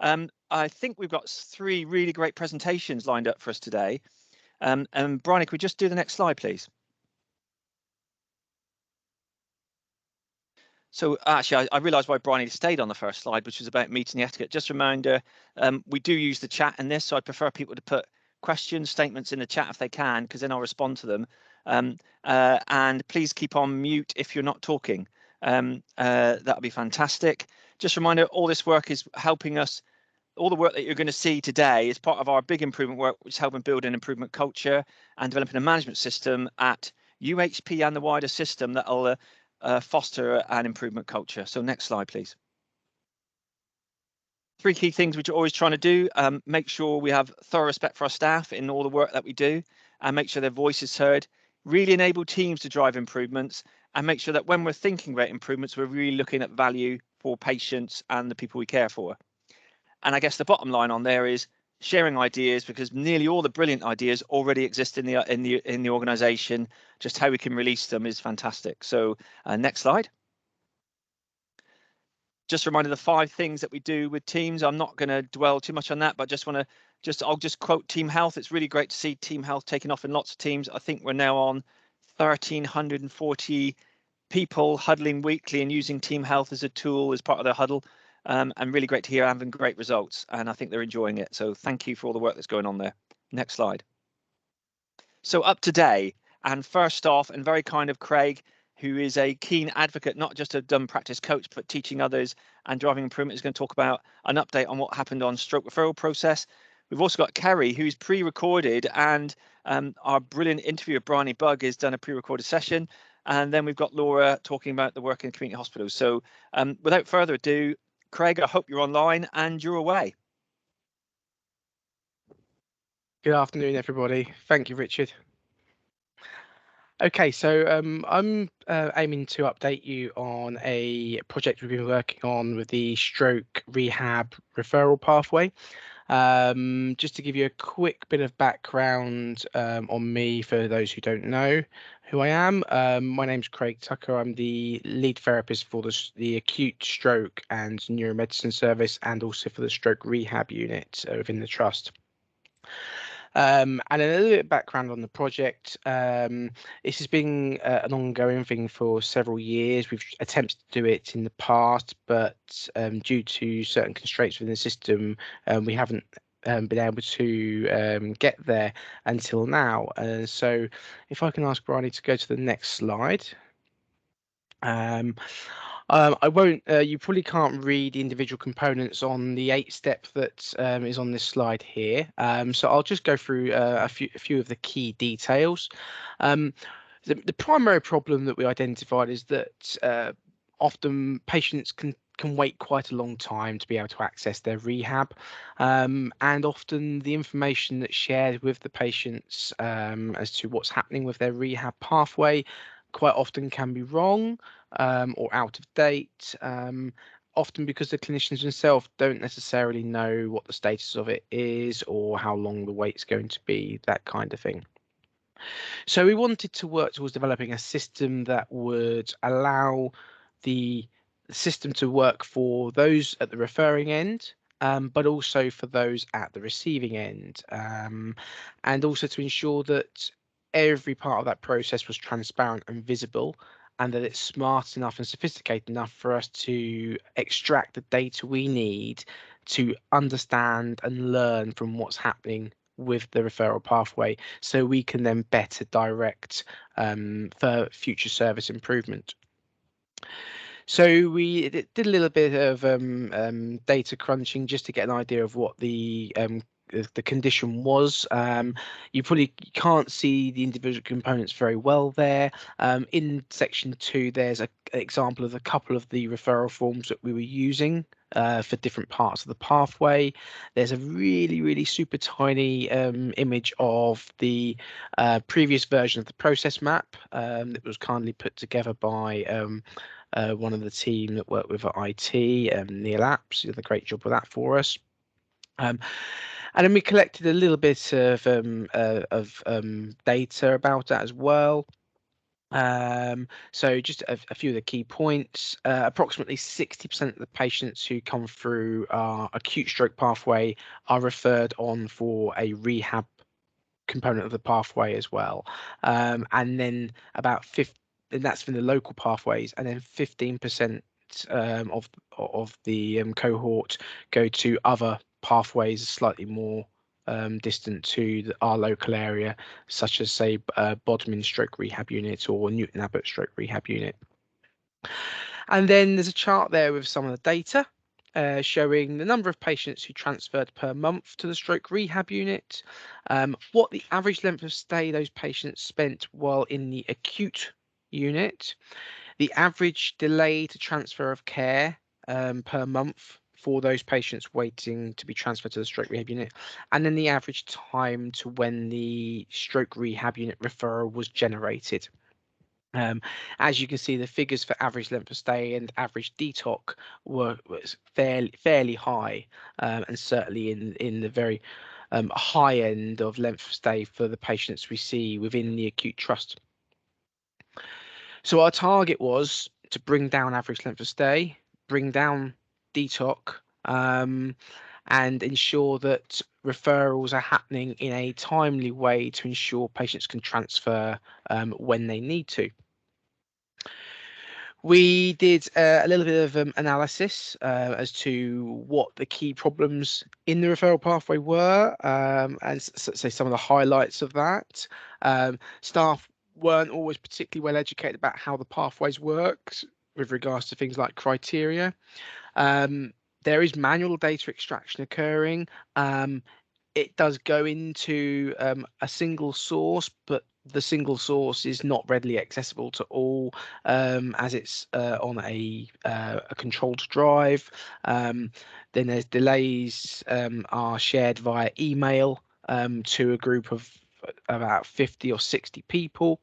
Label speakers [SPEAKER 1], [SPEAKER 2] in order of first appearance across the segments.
[SPEAKER 1] I think we've got 3 really great presentations lined up for us today. And Bryony, could we just do the next slide, please? So actually, I realised why Bryony stayed on the first slide, which was about meeting the etiquette. Just a reminder, we do use the chat in this, so I prefer people to put questions, statements in the chat if they can, because then I'll respond to them. And please keep on mute if you're not talking. That would be fantastic. Just a reminder, all this work is helping us. All the work that you're going to see today is part of our big improvement work, which is helping build an improvement culture and developing a management system at UHP and the wider system that will foster an improvement culture. So next slide, please. 3 key things which we're always trying to do: make sure we have thorough respect for our staff in all the work that we do, and make sure their voice is heard. Really enable teams to drive improvements, and make sure that when we're thinking about improvements, we're really looking at value for patients and the people we care for. And I guess the bottom line on there is sharing ideas, because nearly all the brilliant ideas already exist in the organization. Just how we can release them is fantastic. So next slide. Just a reminder, the 5 things that we do with teams. I'm not going to dwell too much on that, but I'll just quote team health. It's really great to see team health taking off in lots of teams. I think we're now on 1,340 people huddling weekly and using team health as a tool as part of their huddle. And really great to hear having great results, and I think they're enjoying it. So thank you for all the work that's going on there. Next slide. So up today, and first off, and very kind of Craig, who is a keen advocate, not just a dumb practice coach, but teaching others and driving improvement, is going to talk about an update on what happened on stroke referral process. We've also got Kerry, who's pre-recorded, and our brilliant interviewer, Bryony Bugg, has done a pre-recorded session. And then we've got Laura talking about the work in community hospitals. So without further ado, Craig, I hope you're online and you're away.
[SPEAKER 2] Good afternoon, everybody. Thank you, Richard. Okay, so I'm aiming to update you on a project we've been working on with the stroke rehab referral pathway. Just to give you a quick bit of background on me for those who don't know who I am. My name's Craig Tucker. I'm the lead therapist for the acute stroke and neuromedicine service, and also for the stroke rehab unit within the trust. And a little bit of background on the project. This has been an ongoing thing for several years. We've attempted to do it in the past, but due to certain constraints within the system, we haven't been able to get there until now. So if I can ask Bryony to go to the next slide. I won't. You probably can't read the individual components on the 8-step that is on this slide here. So I'll just go through a few of the key details. The primary problem that we identified is that often patients can wait quite a long time to be able to access their rehab, and often the information that's shared with the patients as to what's happening with their rehab pathway quite often can be wrong or out of date, often because the clinicians themselves don't necessarily know what the status of it is or how long the wait's going to be, that kind of thing. So we wanted to work towards developing a system that would allow the system to work for those at the referring end, but also for those at the receiving end, and also to ensure that every part of that process was transparent and visible, and that it's smart enough and sophisticated enough for us to extract the data we need to understand and learn from what's happening with the referral pathway, so we can then better direct for future service improvement. So we did a little bit of data crunching just to get an idea of what the condition was. You probably can't see the individual components very well there. In section 2, there's an example of a couple of the referral forms that we were using for different parts of the pathway. There's a really super tiny image of the previous version of the process map that was kindly put together by one of the team that worked with at IT, Neil Apps, did a great job with that for us. And then we collected a little bit of data about that as well. So just a few of the key points. Approximately 60% of the patients who come through our acute stroke pathway are referred on for a rehab component of the pathway as well. And then about 50, and that's from the local pathways, and then 15% of the cohort go to other pathways slightly more distant to our local area, such as say Bodmin Stroke Rehab Unit or Newton Abbot Stroke Rehab Unit. And then there's a chart there with some of the data showing the number of patients who transferred per month to the stroke rehab unit, what the average length of stay those patients spent while in the acute unit, the average delay to transfer of care per month for those patients waiting to be transferred to the stroke rehab unit, and then the average time to when the stroke rehab unit referral was generated. As you can see, the figures for average length of stay and average detox was fairly high, and certainly in the very high end of length of stay for the patients we see within the acute trust. So our target was to bring down average length of stay, bring down detox, and ensure that referrals are happening in a timely way to ensure patients can transfer when they need to. We did a little bit of analysis as to what the key problems in the referral pathway were, and so some of the highlights of that. Staff weren't always particularly well educated about how the pathways worked with regards to things like criteria. There is manual data extraction occurring. It does go into a single source, but the single source is not readily accessible to all, as it's on a controlled drive. Then there's delays are shared via email to a group of about 50 or 60 people.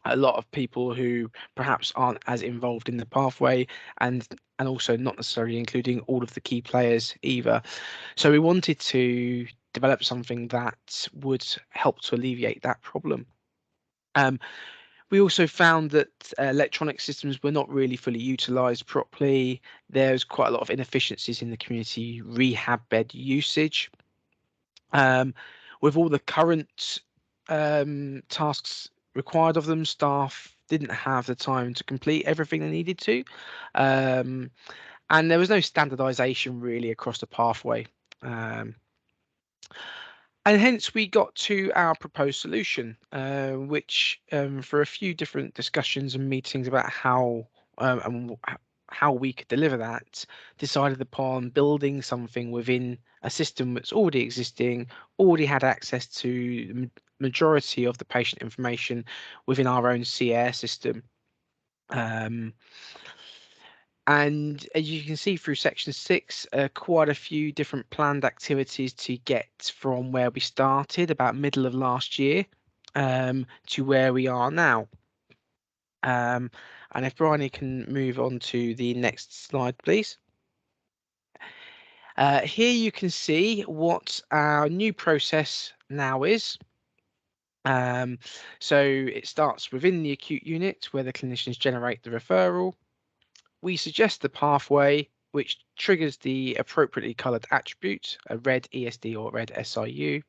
[SPEAKER 2] A lot of people who perhaps aren't as involved in the pathway, and also not necessarily including all of the key players either. So we wanted to develop something that would help to alleviate that problem. We also found that electronic systems were not really fully utilised properly. There's quite a lot of inefficiencies in the community rehab bed usage. With all the current tasks required of them, staff didn't have the time to complete everything they needed to. And there was no standardization really across the pathway. And hence we got to our proposed solution, which for a few different discussions and meetings about how we could deliver that, decided upon building something within a system that's already existing, already had access to the majority of the patient information within our own CARE system. And as you can see through section 6, quite a few different planned activities to get from where we started about middle of last year to where we are now. And if Bryony can move on to the next slide, please. Here you can see what our new process now is. So it starts within the acute unit where the clinicians generate the referral. We suggest the pathway which triggers the appropriately coloured attribute, a red ESD or red SIU.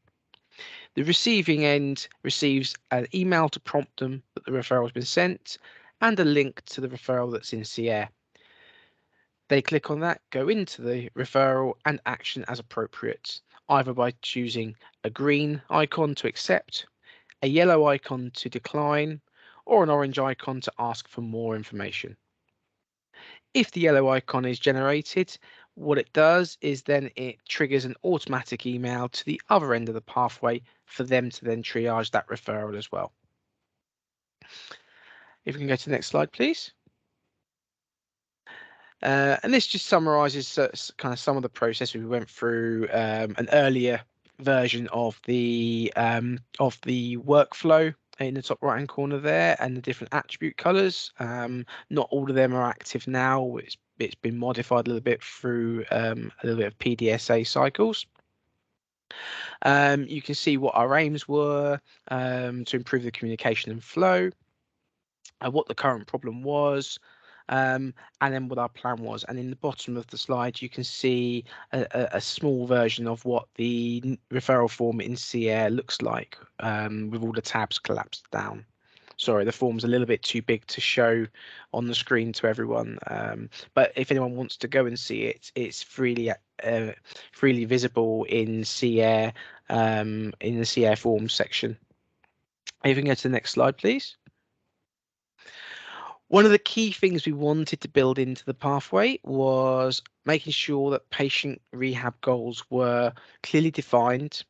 [SPEAKER 2] The receiving end receives an email to prompt them that the referral has been sent and a link to the referral that's in CARE. They click on that, go into the referral and action as appropriate, either by choosing a green icon to accept, a yellow icon to decline, or an orange icon to ask for more information. If the yellow icon is generated, what it does is then it triggers an automatic email to the other end of the pathway for them to then triage that referral as well. If we can go to the next slide, please. And this just summarises kind of some of the process we went through, an earlier version of the workflow in the top right hand corner there, and the different attribute colors. Not all of them are active now. It's been modified a little bit through a little bit of PDSA cycles. You can see what our aims were to improve the communication and flow. what the current problem was, and then what our plan was. And in the bottom of the slide, you can see a small version of what the referral form in CARE looks like, with all the tabs collapsed down. Sorry, the form's a little bit too big to show on the screen to everyone, but if anyone wants to go and see it, it's freely visible in CARE, in the CARE forms section. If you can go to the next slide, please. One of the key things we wanted to build into the pathway was making sure that patient rehab goals were clearly defined,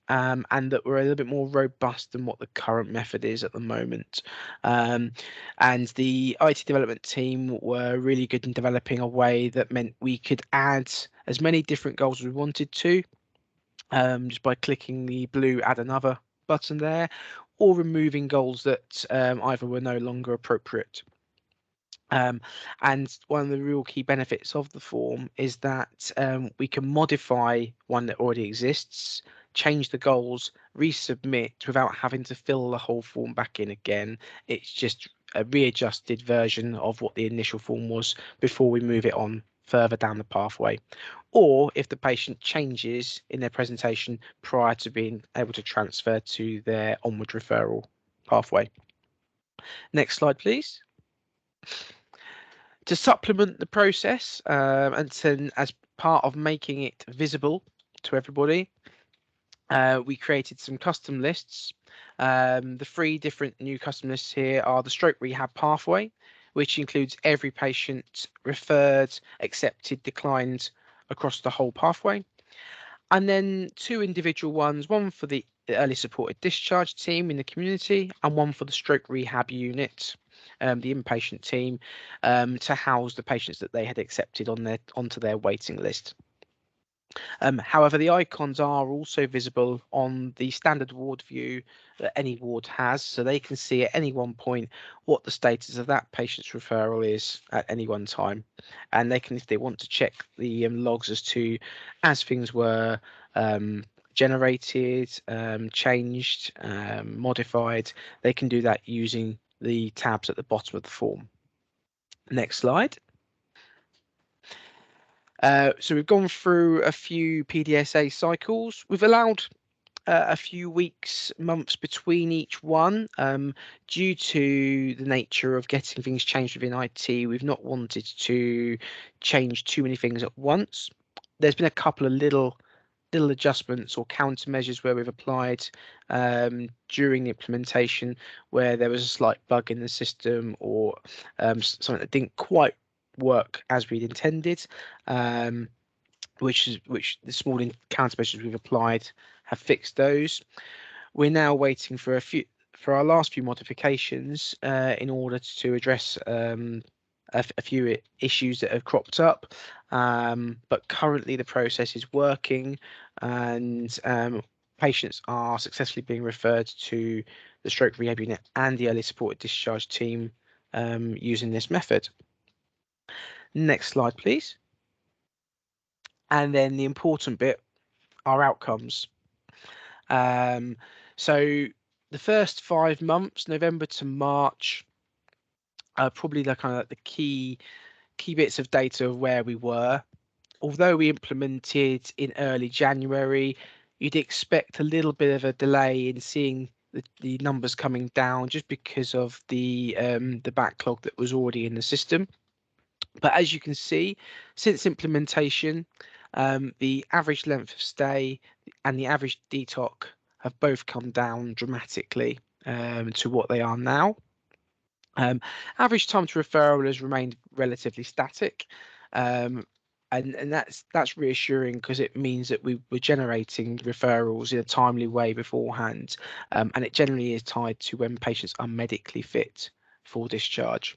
[SPEAKER 2] and that were a little bit more robust than what the current method is at the moment. And the IT development team were really good in developing a way that meant we could add as many different goals as we wanted to, just by clicking the blue add another button there, or removing goals that either were no longer appropriate. And one of the real key benefits of the form is that we can modify one that already exists, change the goals, resubmit without having to fill the whole form back in again. It's just a readjusted version of what the initial form was before we move it on further down the pathway. Or if the patient changes in their presentation prior to being able to transfer to their onward referral pathway. Next slide, please. To supplement the process, and as part of making it visible to everybody, we created some custom lists. The 3 different new custom lists here are the stroke rehab pathway, which includes every patient referred, accepted, declined across the whole pathway. And then 2 individual ones, one for the early supported discharge team in the community and one for the stroke rehab unit, the inpatient team, to house the patients that they had accepted onto their waiting list. However, the icons are also visible on the standard ward view that any ward has, so they can see at any one point what the status of that patient's referral is at any one time. And they can, if they want to check the logs as things were generated, changed, modified, they can do that using the tabs at the bottom of the form. Next slide. So we've gone through a few PDSA cycles. We've allowed a few weeks, months between each one, due to the nature of getting things changed within IT. We've not wanted to change too many things at once. There's been a couple of little adjustments or countermeasures where we've applied during the implementation, where there was a slight bug in the system or something that didn't quite work as we'd intended, which the small countermeasures we've applied have fixed those. We're now waiting for our last few modifications in order to address a few issues that have cropped up, but currently the process is working, and patients are successfully being referred to the stroke rehab unit and the early supported discharge team using this method. Next slide, please. And then the important bit, our outcomes. So the first 5 months, November to March, are probably the kind of the key bits of data of where we were. Although we implemented in early January, you'd expect a little bit of a delay in seeing the numbers coming down, just because of the backlog that was already in the system. But as you can see, since implementation, the average length of stay and the average DTOC have both come down dramatically to what they are now. Average time to referral has remained relatively static, and that's reassuring, because it means that we were generating referrals in a timely way beforehand, and it generally is tied to when patients are medically fit for discharge.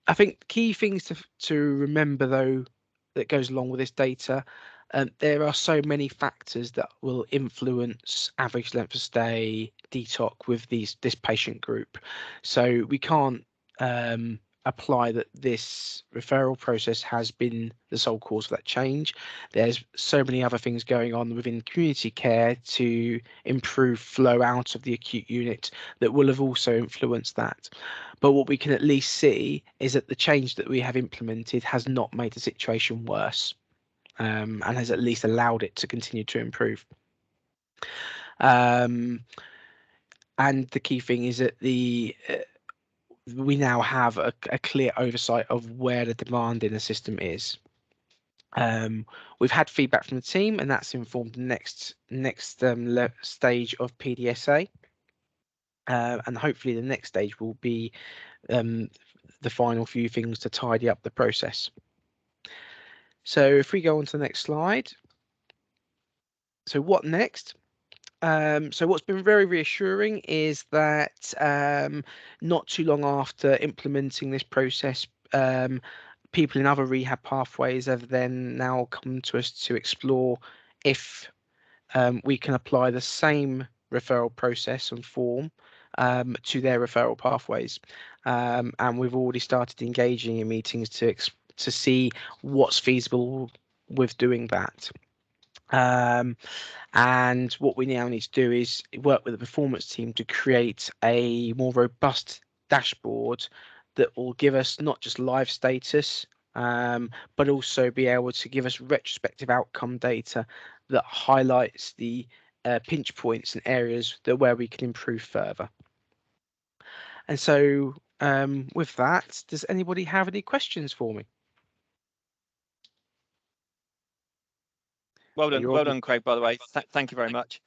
[SPEAKER 2] I think key things to remember, though, that goes along with this data, there are so many factors that will influence average length of stay, DTOC with this patient group. So we can't apply that this referral process has been the sole cause of that change. There's so many other things going on within community care to improve flow out of the acute unit that will have also influenced that. But what we can at least see is that the change that we have implemented has not made the situation worse, and has at least allowed it to continue to improve. And the key thing is that we now have a clear oversight of where the demand in the system is. We've had feedback from the team, and that's informed the next stage of PDSA, and hopefully the next stage will be the final few things to tidy up the process. So if we go on to the next slide. So what next? So what's been very reassuring is that not too long after implementing this process, people in other rehab pathways have then now come to us to explore if we can apply the same referral process and form to their referral pathways. And we've already started engaging in meetings to see what's feasible with doing that. And what we now need to do is work with the performance team to create a more robust dashboard that will give us not just live status, but also be able to give us retrospective outcome data that highlights the pinch points and areas where we can improve further. And so with that, does anybody have any questions for me?
[SPEAKER 1] Well done, Craig, by the way. Thank you very much.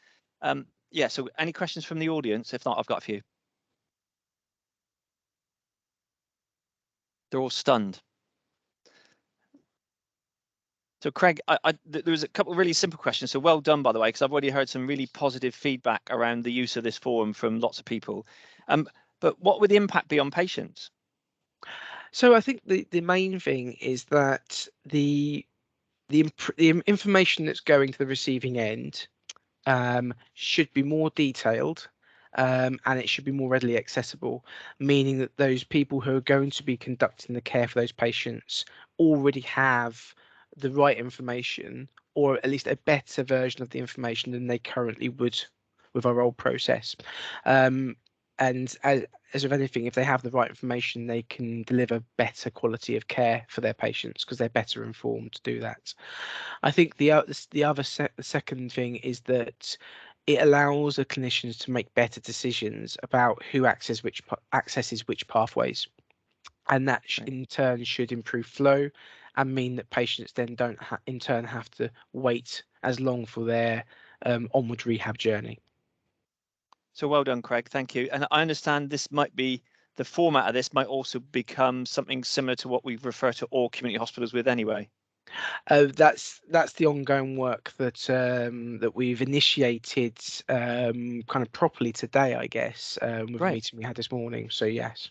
[SPEAKER 1] Yeah, so any questions from the audience? If not, I've got a few. They're all stunned. So Craig, there was a couple of really simple questions. So well done, by the way, because I've already heard some really positive feedback around the use of this forum from lots of people. But what would the impact be on patients?
[SPEAKER 2] So I think the main thing is that the information that's going to the receiving end should be more detailed, and it should be more readily accessible, meaning that those people who are going to be conducting the care for those patients already have the right information, or at least a better version of the information than they currently would with our old process. And as with anything, if they have the right information, they can deliver better quality of care for their patients because they're better informed to do that. I think the second thing is that it allows the clinicians to make better decisions about who accesses which pathways, and that in turn should improve flow and mean that patients then don't in turn have to wait as long for their onward rehab journey.
[SPEAKER 1] So well done, Craig. Thank you. And I understand this might be the format of this might also become something similar to what we refer to all community hospitals with anyway.
[SPEAKER 2] That's the ongoing work that that we've initiated kind of properly today, I guess, with the meeting we had this morning. So yes.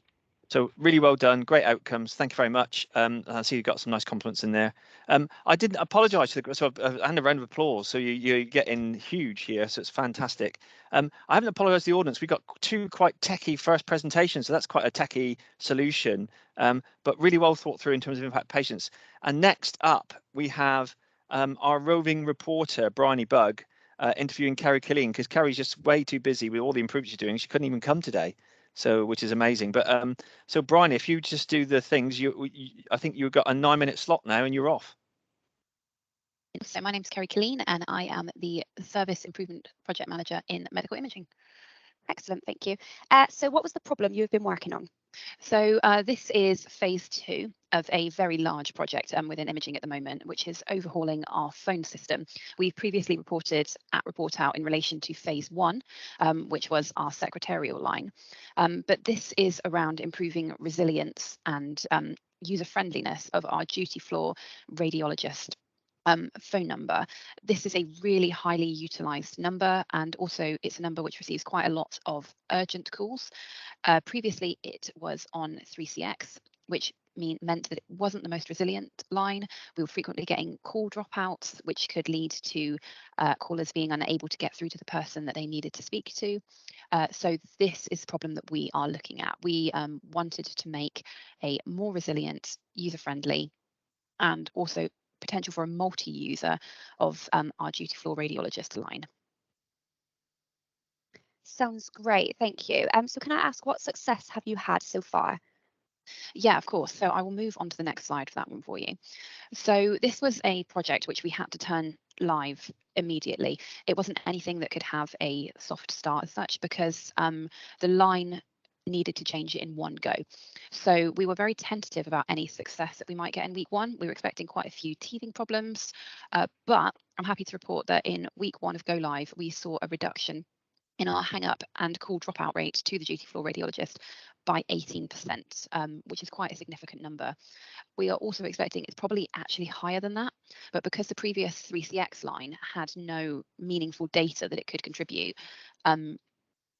[SPEAKER 1] So really well done, great outcomes. Thank you very much. I see you got some nice compliments in there. I didn't apologise to the so and a round of applause. So you're getting huge here, so it's fantastic. I haven't apologised to the audience. We got two quite techie first presentations, so that's quite a techie solution, but really well thought through in terms of impact patients. And next up, we have our roving reporter, Bryony Bugg, interviewing Kerry Killeen, because Kerry's just way too busy with all the improvements she's doing. She couldn't even come today. So, which is amazing. But so Brian, if you just do the things, I think you've got a 9-minute slot now, and you're off.
[SPEAKER 3] So my name is Kerry Killeen, and I am the Service Improvement Project Manager in Medical Imaging. Excellent, thank you. So what was the problem you've been working on? So this is phase 2 of a very large project within imaging at the moment, which is overhauling our phone system. We've previously reported at Report Out in relation to phase 1, which was our secretarial line. But this is around improving resilience and user friendliness of our duty floor radiologist phone number. This is a really highly utilized number, and also it's a number which receives quite a lot of urgent calls. Previously it was on 3CX, which meant that it wasn't the most resilient line. We were frequently getting call dropouts, which could lead to callers being unable to get through to the person that they needed to speak to. So this is the problem that we are looking at. We wanted to make a more resilient, user-friendly, and also potential for a multi-user of our duty floor radiologist line.
[SPEAKER 4] Sounds great, thank you. So can I ask, what success have you had so far?
[SPEAKER 3] Yeah, of course. So I will move on to the next slide for that one for you. So this was a project which we had to turn live immediately. It wasn't anything that could have a soft start as such, because the line needed to change it in one go. So we were very tentative about any success that we might get in week one. We were expecting quite a few teething problems, but I'm happy to report that in week one of go live, we saw a reduction in our hang up and call dropout rate to the duty floor radiologist by 18%, which is quite a significant number. We are also expecting it's probably actually higher than that, but because the previous 3CX line had no meaningful data that it could contribute,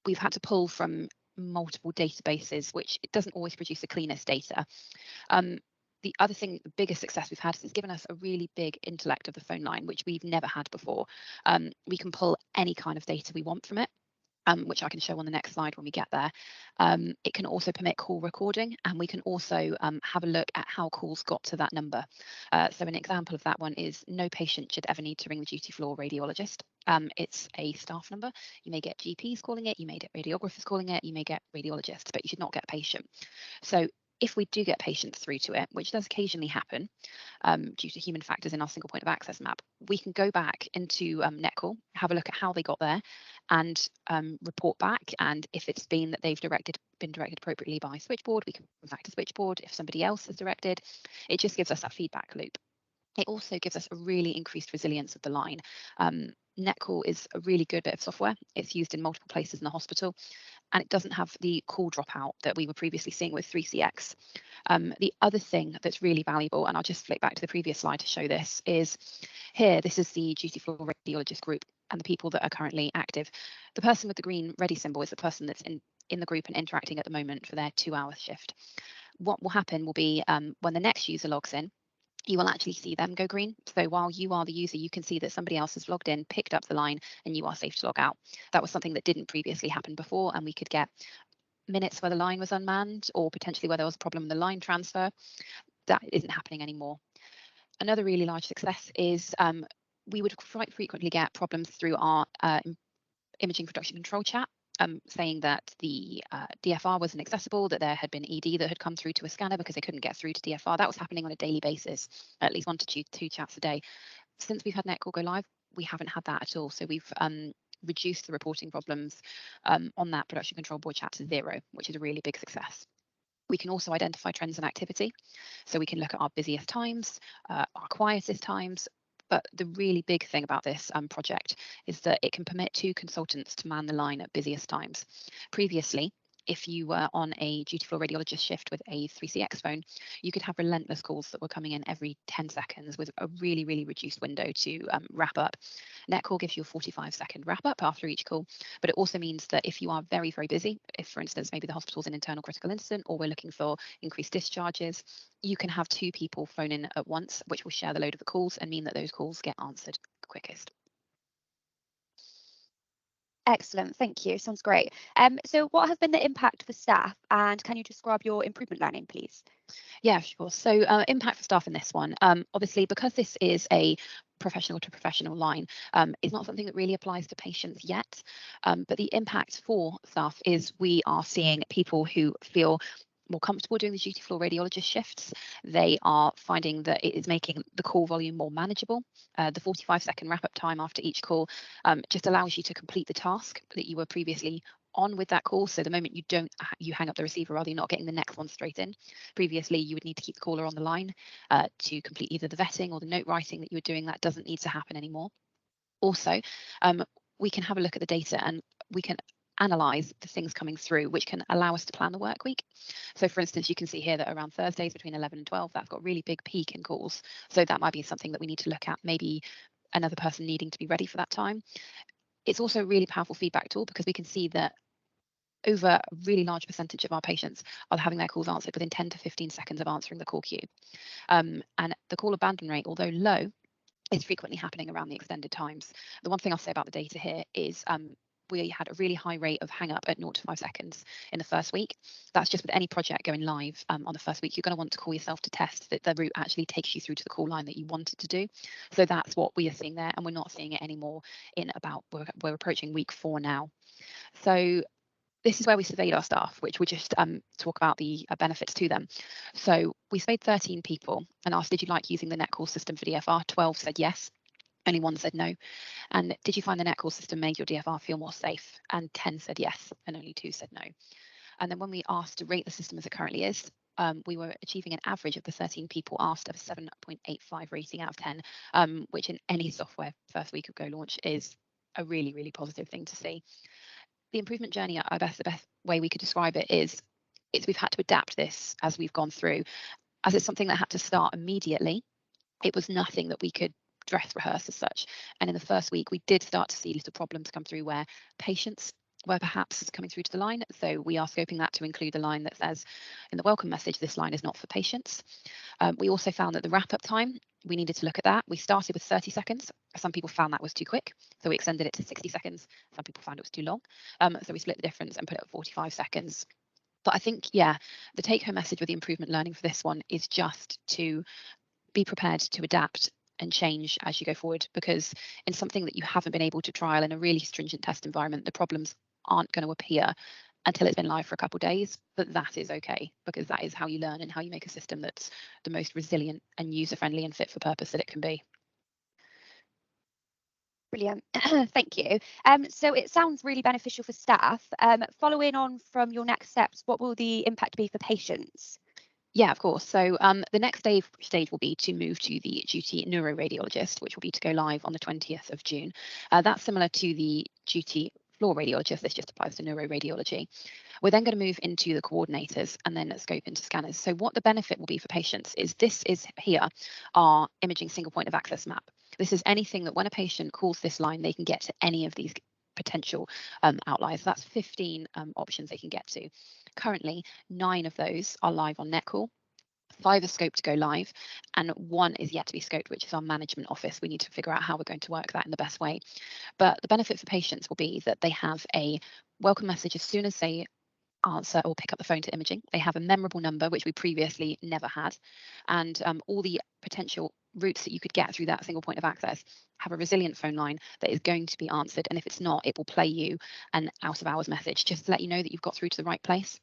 [SPEAKER 3] we've had to pull from multiple databases, which it doesn't always produce the cleanest data. The other thing, the biggest success we've had is it's given us a really big intellect of the phone line, which we've never had before. We can pull any kind of data we want from it. Which I can show on the next slide when we get there. It can also permit call recording, and we can also have a look at how calls got to that number. So an example of that one is no patient should ever need to ring the duty floor radiologist. It's a staff number. You may get GPs calling it, you may get radiographers calling it, you may get radiologists, but you should not get a patient. So if we do get patients through to it, which does occasionally happen due to human factors in our single point of access map, we can go back into NetCall, have a look at how they got there, and report back. And if it's been that they've been directed appropriately by switchboard, we can come back to switchboard. If somebody else has directed, it just gives us that feedback loop. It also gives us a really increased resilience of the line. NetCall is a really good bit of software. It's used in multiple places in the hospital, and it doesn't have the call dropout that we were previously seeing with 3CX. The other thing that's really valuable, and I'll just flick back to the previous slide to show this, is here, this is the duty floor radiologist group and the people that are currently active. The person with the green ready symbol is the person that's in the group and interacting at the moment for their 2-hour shift. What will happen will be when the next user logs in, you will actually see them go green. So while you are the user, you can see that somebody else has logged in, picked up the line, and you are safe to log out. That was something that didn't previously happen before, and we could get minutes where the line was unmanned, or potentially where there was a problem in the line transfer. That isn't happening anymore. Another really large success is we would quite frequently get problems through our imaging production control chat, saying that the DFR wasn't accessible, that there had been ED that had come through to a scanner because they couldn't get through to DFR. That was happening on a daily basis, at least 1 to 2 chats a day. Since we've had NetCall go live, we haven't had that at all. So we've reduced the reporting problems on that production control board chat to 0, which is a really big success. We can also identify trends in activity. So we can look at our busiest times, our quietest times. But the really big thing about this project is that it can permit 2 consultants to man the line at busiest times. Previously, if you were on a duty floor radiologist shift with a 3CX phone, you could have relentless calls that were coming in every 10 seconds with a really, really reduced window to wrap up. NetCall gives you a 45-second wrap up after each call, but it also means that if you are very, very busy, if for instance, maybe the hospital's an internal critical incident, or we're looking for increased discharges, you can have 2 people phone in at once, which will share the load of the calls and mean that those calls get answered quickest.
[SPEAKER 4] Excellent, thank you. Sounds great. So what has been the impact for staff, and can you describe your improvement learning, please?
[SPEAKER 3] Yeah, sure. So impact for staff in this one, obviously, because this is a professional to professional line, it's not something that really applies to patients yet. But the impact for staff is we are seeing people who feel more comfortable doing the duty floor radiologist shifts. They are finding that it is making the call volume more manageable. The 45-second wrap-up time after each call just allows you to complete the task that you were previously on with that call. So the moment you hang up the receiver, rather, you're not getting the next one straight in. Previously, you would need to keep the caller on the line to complete either the vetting or the note writing that you were doing. That doesn't need to happen anymore. Also, we can have a look at the data and we can analyze the things coming through, which can allow us to plan the work week. So for instance, you can see here that around Thursdays between 11 and 12, that's got a really big peak in calls. So that might be something that we need to look at, maybe another person needing to be ready for that time. It's also a really powerful feedback tool because we can see that over a really large percentage of our patients are having their calls answered within 10 to 15 seconds of answering the call queue. And the call abandon rate, although low, is frequently happening around the extended times. The one thing I'll say about the data here is we had a really high rate of hang up at 0 to 5 seconds in the first week. That's just with any project going live on the first week. You're going to want to call yourself to test that the route actually takes you through to the call line that you wanted to do. So that's what we are seeing there, and we're not seeing it anymore in about, we're approaching week 4 now. So this is where we surveyed our staff, which we'll just talk about the benefits to them. So we surveyed 13 people and asked, did you like using the NetCall system for DFR? 12 said yes, only 1 said no. And did you find the NetCall system made your DFR feel more safe? And 10 said yes, and only 2 said no. And then when we asked to rate the system as it currently is, we were achieving an average of the 13 people asked of a 7.85 rating out of 10, which in any software first week of Go launch is a really, really positive thing to see. The improvement journey, I guess the best way we could describe it is we've had to adapt this as we've gone through. As it's something that had to start immediately, it was nothing that we could dress rehearse as such. And in the first week, we did start to see little problems come through where patients were perhaps coming through to the line. So we are scoping that to include the line that says in the welcome message, this line is not for patients. We also found that the wrap-up time, we needed to look at that. We started with 30 seconds. Some people found that was too quick, so we extended it to 60 seconds. Some people found it was too long. So we split the difference and put it at 45 seconds. But I think, yeah, the take-home message with the improvement learning for this one is just to be prepared to adapt and change as you go forward, because in something that you haven't been able to trial in a really stringent test environment, the problems aren't going to appear until it's been live for a couple of days, but that is okay, because that is how you learn and how you make a system that's the most resilient and user-friendly and fit for purpose that it can be.
[SPEAKER 4] Brilliant. Thank you. So it sounds really beneficial for staff. Following on from your next steps, what will the impact be for patients?
[SPEAKER 3] Yeah, of course. So the next stage will be to move to the duty neuroradiologist, which will be to go live on the 20th of June. That's similar to the duty floor radiologist. This just applies to neuroradiology. We're then going to move into the coordinators and then scope into scanners. So what the benefit will be for patients is this is here, our imaging single point of access map. This is anything that when a patient calls this line, they can get to any of these potential outliers. That's 15 options they can get to. Currently, 9 of those are live on NetCall. 5 are scoped to go live, and 1 is yet to be scoped, which is our management office. We need to figure out how we're going to work that in the best way. But the benefit for patients will be that they have a welcome message as soon as they answer or pick up the phone to imaging. They have a memorable number, which we previously never had, and all the potential routes that you could get through that single point of access have a resilient phone line that is going to be answered, and if it's not, it will play you an out of hours message just to let you know that you've got through to the right place.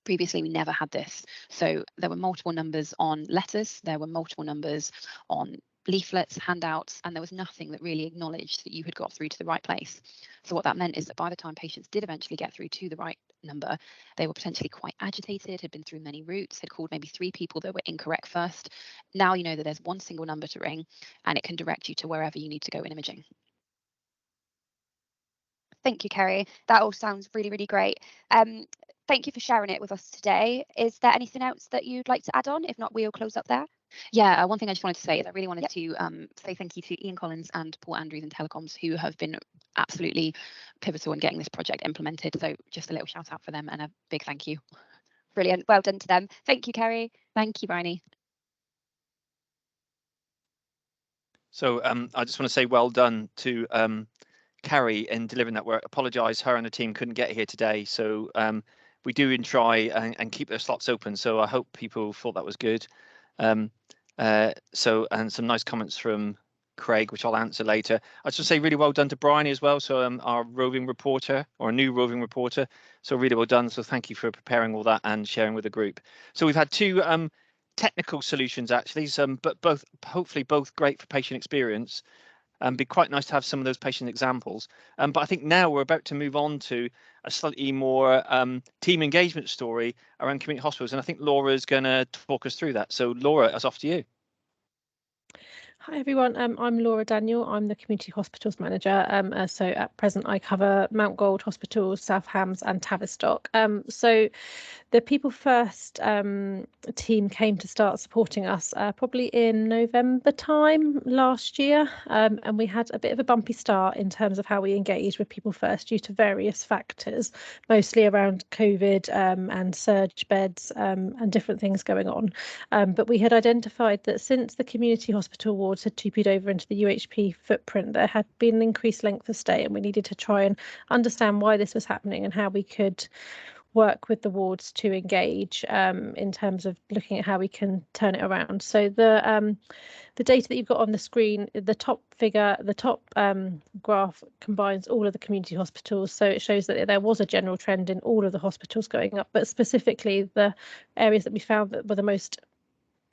[SPEAKER 3] Previously, we never had this. So there were multiple numbers on letters, there were multiple numbers on leaflets, handouts, and there was nothing that really acknowledged that you had got through to the right place. So what that meant is that by the time patients did eventually get through to the right number, they were potentially quite agitated, had been through many routes, had called maybe 3 people that were incorrect first. Now you know that there's one single number to ring, and it can direct you to wherever you need to go in imaging.
[SPEAKER 4] Thank you, Kerry. That all sounds really, really great. Thank you for sharing it with us today. Is there anything else that you'd like to add on? If not, we'll close up there.
[SPEAKER 3] Yeah, one thing I just wanted to say is I really wanted to say thank you to Ian Collins and Paul Andrews in Telecoms, who have been absolutely pivotal in getting this project implemented. So just a little shout out for them and a big thank you.
[SPEAKER 4] Brilliant. Well done to them. Thank you, Kerry.
[SPEAKER 3] Thank you, Bryony.
[SPEAKER 1] So I just want to say well done to Carrie in delivering that work. Apologise, her and the team couldn't get here today. So we do try and keep those slots open. So I hope people thought that was good. And some nice comments from Craig, which I'll answer later. I just say really well done to Bryony as well. So our roving reporter, or a new roving reporter. So really well done. So thank you for preparing all that and sharing with the group. So we've had 2 technical solutions actually, but hopefully both great for patient experience. Be quite nice to have some of those patient examples. But I think now we're about to move on to a slightly more team engagement story around community hospitals. And I think Laura's going to talk us through that. So Laura, it's off to you.
[SPEAKER 5] Hi everyone, I'm Laura Daniel. I'm the Community Hospitals Manager. So at present I cover Mount Gold Hospitals, South Hams and Tavistock. So the People First team came to start supporting us probably in November time last year, and we had a bit of a bumpy start in terms of how we engaged with People First due to various factors, mostly around COVID and surge beds and different things going on. But we had identified that since the community hospital wards had TP'd over into the UHP footprint, there had been an increased length of stay, and we needed to try and understand why this was happening and how we could work with the wards to engage in terms of looking at how we can turn it around. So the data that you've got on the screen, the top figure, the top graph combines all of the community hospitals. So it shows that there was a general trend in all of the hospitals going up, but specifically the areas that we found that were the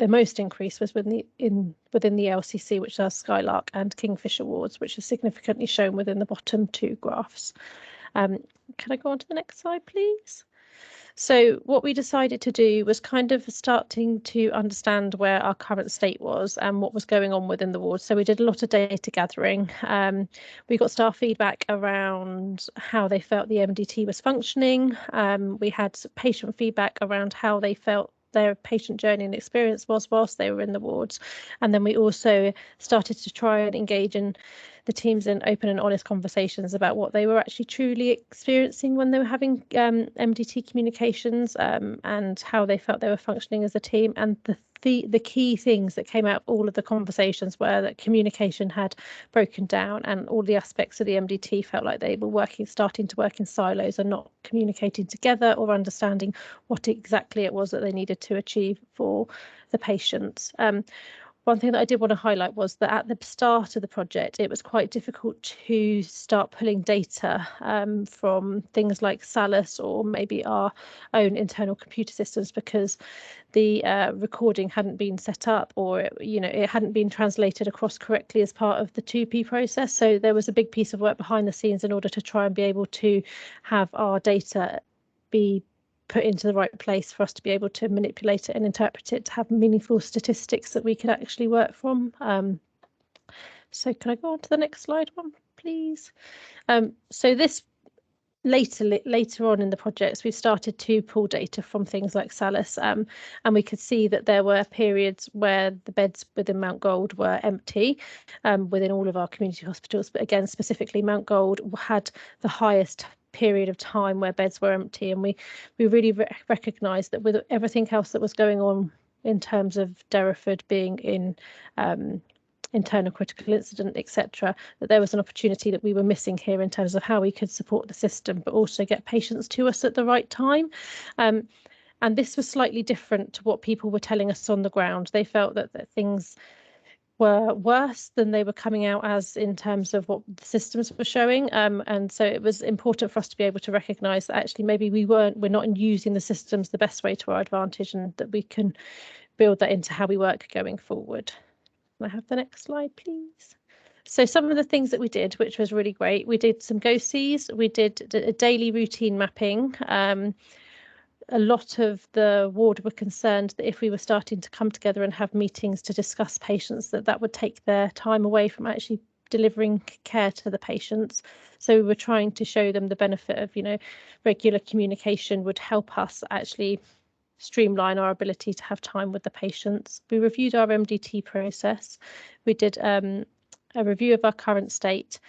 [SPEAKER 5] most increase was within the LCC, which are Skylark and Kingfisher wards, which is significantly shown within the bottom two graphs. Can I go on to the next slide, please? So what we decided to do was kind of starting to understand where our current state was and what was going on within the ward. So we did a lot of data gathering. We got staff feedback around how they felt the MDT was functioning. We had patient feedback around how they felt their patient journey and experience was whilst they were in the wards. And then we also started to try and engage in the teams in open and honest conversations about what they were actually truly experiencing when they were having MDT communications and how they felt they were functioning as a team. And the key things that came out of all of the conversations were that communication had broken down and all the aspects of the MDT felt like they were starting to work in silos and not communicating together or understanding what exactly it was that they needed to achieve for the patients. One thing that I did want to highlight was that at the start of the project, it was quite difficult to start pulling data from things like Salus or maybe our own internal computer systems because the recording hadn't been set up or it hadn't been translated across correctly as part of the 2P process. So there was a big piece of work behind the scenes in order to try and be able to have our data be put into the right place for us to be able to manipulate it and interpret it to have meaningful statistics that we could actually work from. So can I go on to the next slide one, please? So this later on in the projects, we started to pull data from things like Salus, and we could see that there were periods where the beds within Mount Gold were empty within all of our community hospitals. But again, specifically Mount Gold had the highest period of time where beds were empty, and we really recognised that with everything else that was going on in terms of Derriford being in internal critical incident, etc., that there was an opportunity that we were missing here in terms of how we could support the system but also get patients to us at the right time. And this was slightly different to what people were telling us on the ground. They felt that things were worse than they were coming out as in terms of what the systems were showing, and so it was important for us to be able to recognise that actually maybe we're not using the systems the best way to our advantage, and that we can build that into how we work going forward. Can I have the next slide, please? So some of the things that we did, which was really great, we did some go-sees, we did a daily routine mapping. A lot of the ward were concerned that if we were starting to come together and have meetings to discuss patients, that would take their time away from actually delivering care to the patients. So we were trying to show them the benefit of, regular communication would help us actually streamline our ability to have time with the patients. We reviewed our MDT process. We did a review of our current state.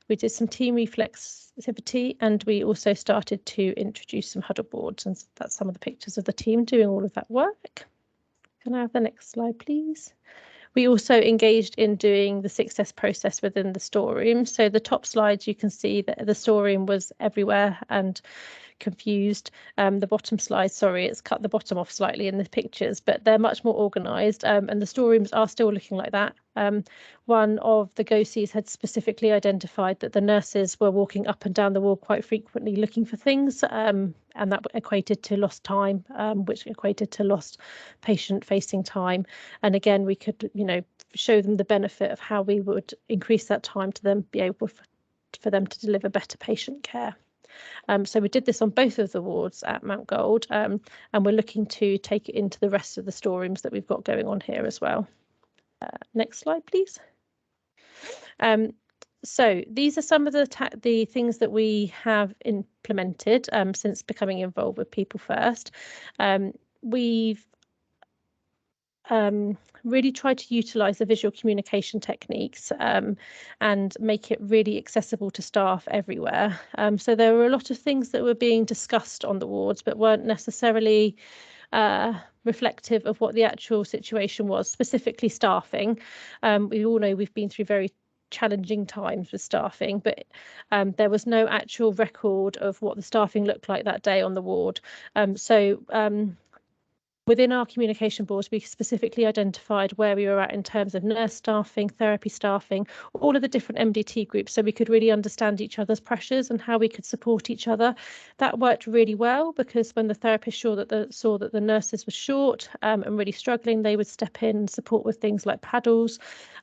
[SPEAKER 5] We did some team reflexivity, and we also started to introduce some huddle boards, and that's some of the pictures of the team doing all of that work. Can I have the next slide, please? We also engaged in doing the success process within the storeroom. So the top slides, you can see that the storeroom was everywhere and confused. The bottom slide, sorry, it's cut the bottom off slightly in the pictures, but they're much more organised, and the storerooms are still looking like that. One of the go-sees had specifically identified that the nurses were walking up and down the wall quite frequently looking for things, and that equated to lost time, which equated to lost patient-facing time. And again, we could, show them the benefit of how we would increase that time to them, be able for them to deliver better patient care. So we did this on both of the wards at Mount Gold, and we're looking to take it into the rest of the storerooms that we've got going on here as well. Next slide, please. So these are some of the things that we have implemented since becoming involved with People First. We've really tried to utilise the visual communication techniques and make it really accessible to staff everywhere. So there were a lot of things that were being discussed on the wards but weren't necessarily reflective of what the actual situation was, specifically staffing. We all know we've been through very challenging times with staffing, but there was no actual record of what the staffing looked like that day on the ward. Within our communication boards, we specifically identified where we were at in terms of nurse staffing, therapy staffing, all of the different MDT groups, so we could really understand each other's pressures and how we could support each other. That worked really well, because when the therapist saw that the nurses were short and really struggling, they would step in and support with things like paddles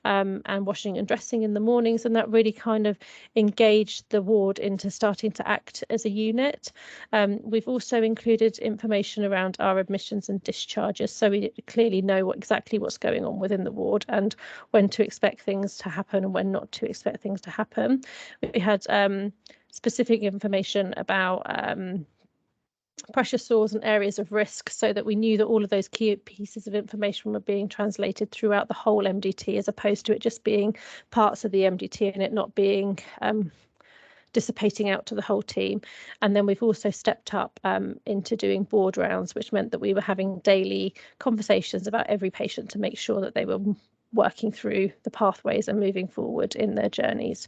[SPEAKER 5] and washing and dressing in the mornings, and that really kind of engaged the ward into starting to act as a unit. We've also included information around our admissions and discharges, so we clearly know exactly what's going on within the ward and when to expect things to happen and when not to expect things to happen. We had specific information about pressure sores and areas of risk, so that we knew that all of those key pieces of information were being translated throughout the whole MDT, as opposed to it just being parts of the MDT and it not being dissipating out to the whole team. And then we've also stepped up into doing board rounds, which meant that we were having daily conversations about every patient to make sure that they were working through the pathways and moving forward in their journeys.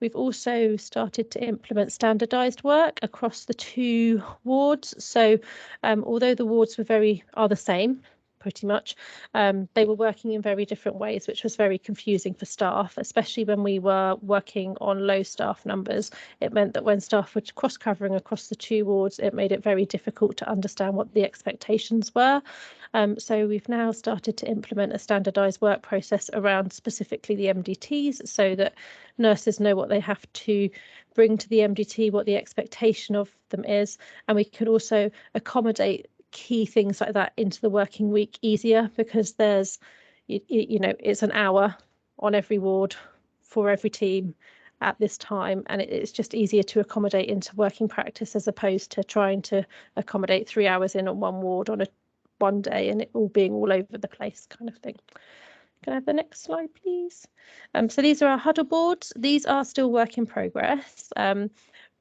[SPEAKER 5] We've also started to implement standardised work across the 2 wards. So although the wards are the same, pretty much, they were working in very different ways, which was very confusing for staff, especially when we were working on low staff numbers. It meant that when staff were cross-covering across the 2 wards, it made it very difficult to understand what the expectations were. So we've now started to implement a standardised work process around specifically the MDTs, so that nurses know what they have to bring to the MDT, what the expectation of them is, and we can also accommodate key things like that into the working week easier, because there's it's an hour on every ward for every team at this time, and it's just easier to accommodate into working practice, as opposed to trying to accommodate 3 hours in on one ward on one day and it all being all over the place kind of thing. Can I have the next slide, please? So these are our huddle boards. These are still work in progress.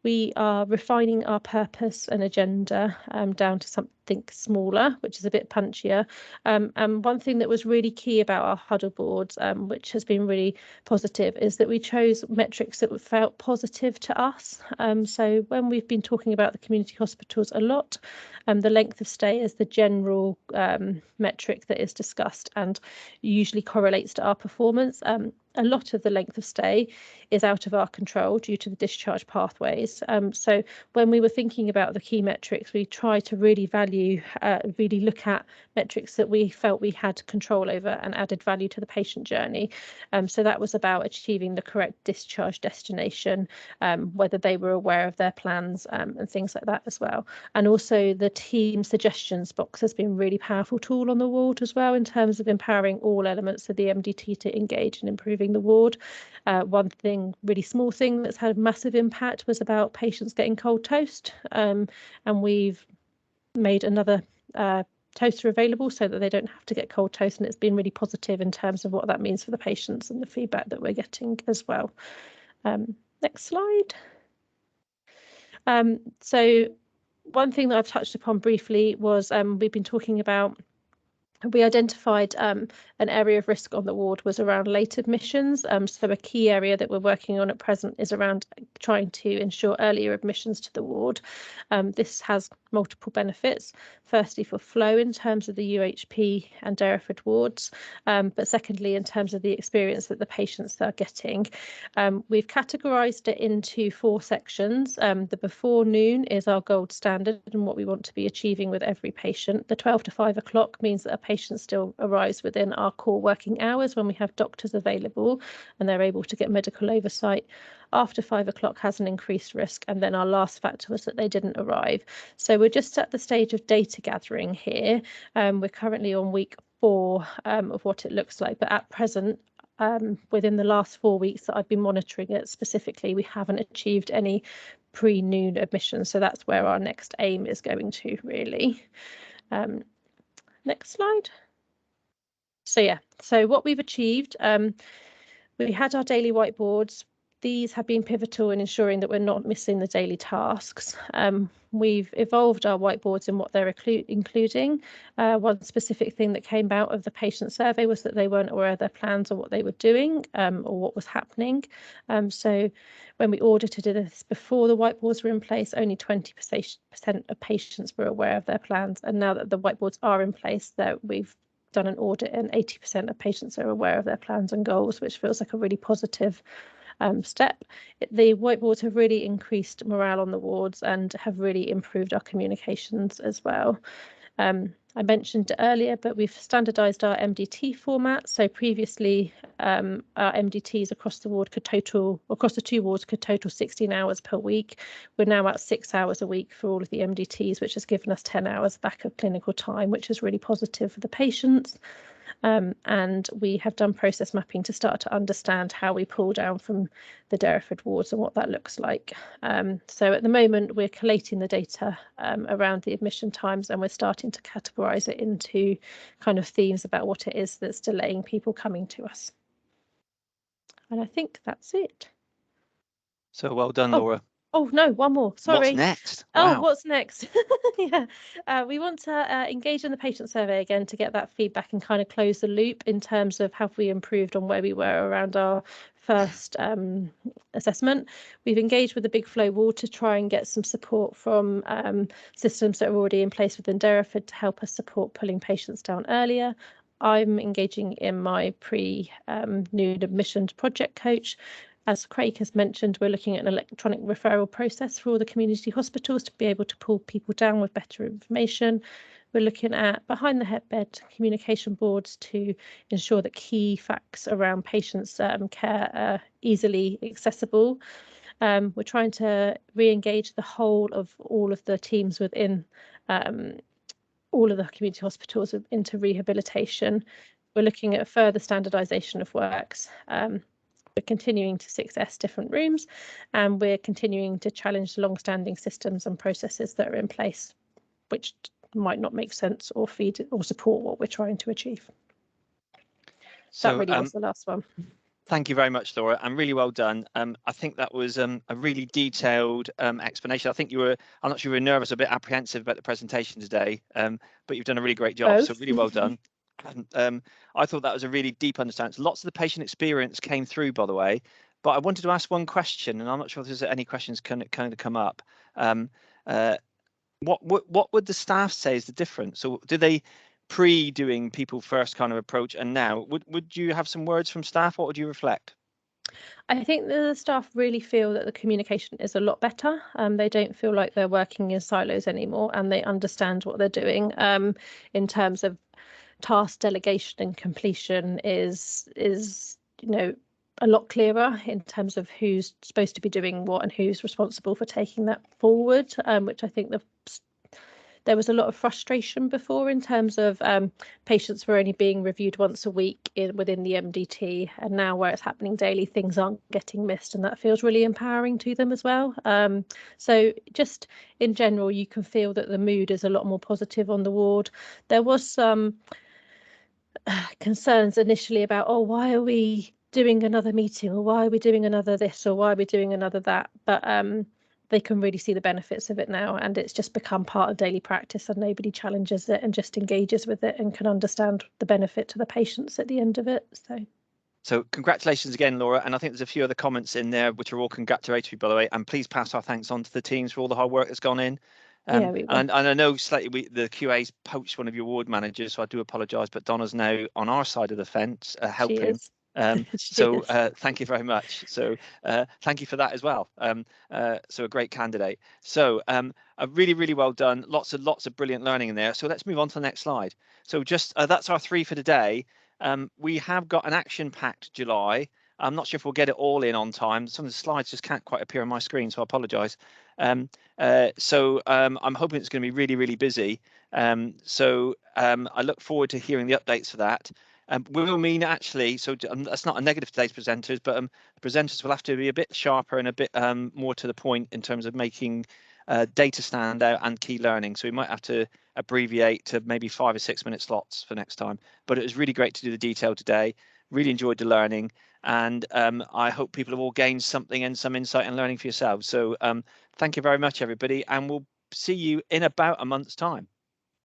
[SPEAKER 5] We are refining our purpose and agenda down to something smaller, which is a bit punchier. And one thing that was really key about our huddle boards, which has been really positive, is that we chose metrics that felt positive to us. So when we've been talking about the community hospitals a lot, the length of stay is the general metric that is discussed and usually correlates to our performance. A lot of the length of stay is out of our control due to the discharge pathways. So when we were thinking about the key metrics, we tried to really really look at metrics that we felt we had control over and added value to the patient journey. So that was about achieving the correct discharge destination, whether they were aware of their plans and things like that as well. And also the team suggestions box has been a really powerful tool on the ward as well, in terms of empowering all elements of the MDT to engage in improving the ward. One thing, really small thing that's had a massive impact, was about patients getting cold toast, and we've made another toaster available so that they don't have to get cold toast, and it's been really positive in terms of what that means for the patients and the feedback that we're getting as well. Next slide. So one thing that I've touched upon briefly was we've been talking about, we identified an area of risk on the ward was around late admissions. So a key area that we're working on at present is around trying to ensure earlier admissions to the ward. This has multiple benefits. Firstly, for flow in terms of the UHP and Derriford wards, but secondly, in terms of the experience that the patients are getting. We've categorised it into 4 sections. The before noon is our gold standard and what we want to be achieving with every patient. The 12 to 5 o'clock means that a patient still arrives within our core working hours when we have doctors available and they're able to get medical oversight. After 5 o'clock has an increased risk, and then our last factor was that they didn't arrive. So we're just at the stage of data gathering here. We're currently on week before of what it looks like, but at present, within the last 4 weeks that I've been monitoring it specifically, we haven't achieved any pre-noon admissions. So that's where our next aim is going to, really. Next slide. So yeah, so what we've achieved, we had our daily whiteboards. These have been pivotal in ensuring that we're not missing the daily tasks. We've evolved our whiteboards in what they're including. One specific thing that came out of the patient survey was that they weren't aware of their plans or what they were doing or what was happening. So when we audited this before the whiteboards were in place, only 20% of patients were aware of their plans. And now that the whiteboards are in place, that we've done an audit and 80% of patients are aware of their plans and goals, which feels like a really positive step. The whiteboards have really increased morale on the wards and have really improved our communications as well. I mentioned earlier, but we've standardised our MDT format. So previously, our MDTs across the ward across the 2 wards could total 16 hours per week. We're now at 6 hours a week for all of the MDTs, which has given us 10 hours back of clinical time, which is really positive for the patients. And we have done process mapping to start to understand how we pull down from the Derriford wards and what that looks like. So at the moment, we're collating the data around the admission times, and we're starting to categorise it into kind of themes about what it is that's delaying people coming to us. And I think that's it.
[SPEAKER 1] So well done, Laura.
[SPEAKER 5] Oh no, one more. Sorry.
[SPEAKER 1] What's next? Wow.
[SPEAKER 5] Oh, what's next? Yeah, we want to engage in the patient survey again to get that feedback and kind of close the loop in terms of have we improved on where we were around our first assessment. We've engaged with the Big Flow ward to try and get some support from systems that are already in place within Derriford to help us support pulling patients down earlier. I'm engaging in my pre-noon admissions project coach. As Craig has mentioned, we're looking at an electronic referral process for all the community hospitals to be able to pull people down with better information. We're looking at behind the bed communication boards to ensure that key facts around patients' care are easily accessible. We're trying to re-engage the whole of all of the teams within all of the community hospitals into rehabilitation. We're looking at further standardisation of works. We're continuing to 6S different rooms, and we're continuing to challenge the long-standing systems and processes that are in place, which might not make sense or feed or support what we're trying to achieve. So that really was the last one.
[SPEAKER 1] Thank you very much, Laura, and really well done. I think that was a really detailed explanation. I think I'm not sure you were nervous, a bit apprehensive about the presentation today, but you've done a really great job. Both. So really well done. I thought that was a really deep understanding. Lots of the patient experience came through, by the way, but I wanted to ask one question, and I'm not sure if there's any questions kind of come up. What would the staff say is the difference? So do they pre-doing people first kind of approach, and now would you have some words from staff? What would you reflect?
[SPEAKER 5] I think the staff really feel that the communication is a lot better. They don't feel like they're working in silos anymore, and they understand what they're doing in terms of task delegation and completion is a lot clearer in terms of who's supposed to be doing what and who's responsible for taking that forward, which I think there was a lot of frustration before in terms of patients were only being reviewed once a week within the MDT, and now where it's happening daily, things aren't getting missed, and that feels really empowering to them as well. So just in general, you can feel that the mood is a lot more positive on the ward. There was some concerns initially about, oh, why are we doing another meeting, or why are we doing another this, or why are we doing another that, but they can really see the benefits of it now, and it's just become part of daily practice, and nobody challenges it and just engages with it and can understand the benefit to the patients at the end of it. So
[SPEAKER 1] congratulations again, Laura, and I think there's a few other comments in there which are all congratulatory, by the way, and please pass our thanks on to the teams for all the hard work that's gone in. And I know slightly the QA's poached one of your ward managers, so I do apologise, but Donna's now on our side of the fence helping. So thank you very much. So thank you for that as well. So a great candidate. So really well done. Lots of brilliant learning in there. So let's move on to the next slide. So just that's our 3 for today. We have got an action-packed July. I'm not sure if we'll get it all in on time. Some of the slides just can't quite appear on my screen, so I apologise. So I'm hoping it's going to be really busy. I look forward to hearing the updates for that. Will mean actually, so that's not a negative to today's presenters, but the presenters will have to be a bit sharper and a bit more to the point in terms of making data stand out and key learning. So we might have to abbreviate to maybe 5 or 6 minute slots for next time. But it was really great to do the detail today. Really enjoyed the learning, and I hope people have all gained something and some insight and learning for yourselves. So thank you very much, everybody, and we'll see you in about a month's time.